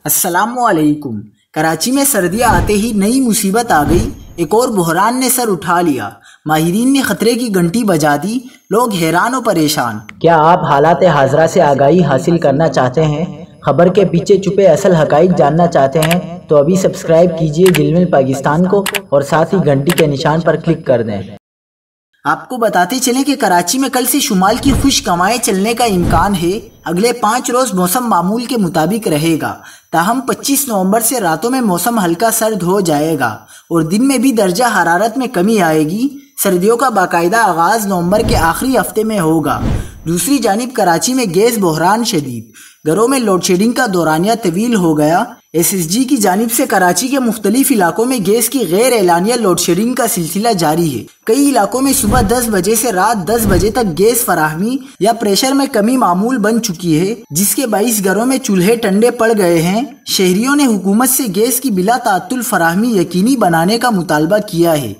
अस्सलामुअलैकुम। कराची में सर्दियां आते ही नई मुसीबत आ गई। एक और बहरान ने सर उठा लिया। माहिरीन ने खतरे की घंटी बजा दी। लोग हैरान और परेशान। क्या आप हालात हाजरा से आगाही हासिल करना चाहते हैं? खबर के पीछे छुपे असल हकाइक जानना चाहते हैं? तो अभी सब्सक्राइब कीजिए जिलमिल पाकिस्तान को और साथ ही घंटी के निशान पर क्लिक कर दें। आपको बताते चलें कि कराची में कल से शुमाल की खुश्क हवाएं चलने का इम्कान है। अगले 5 रोज मौसम मामूल के मुताबिक रहेगा। ताहम 25 नवंबर से रातों में मौसम हल्का सर्द हो जाएगा और दिन में भी दर्जा हरारत में कमी आएगी। सर्दियों का बाकायदा आगाज नवंबर के आखिरी हफ्ते में होगा। दूसरी जानिब कराची में गैस बहरान शदीद। घरों में लोड शेडिंग का दौरानिया तवील हो गया। SSG की जानिब से कराची के मुख्तलिफ इलाकों में गैस की गैर एलानिया लोड शेडिंग का सिलसिला जारी है। कई इलाकों में सुबह 10 बजे से रात 10 बजे तक गैस फराहमी या प्रेशर में कमी मामूल बन चुकी है, जिसके बाईस घरों में चूल्हे ठंडे पड़ गए हैं। शहरियों ने हुकूमत से गैस की बिला ताअत्तुल फराहमी यकीनी बनाने का मुतालबा किया है।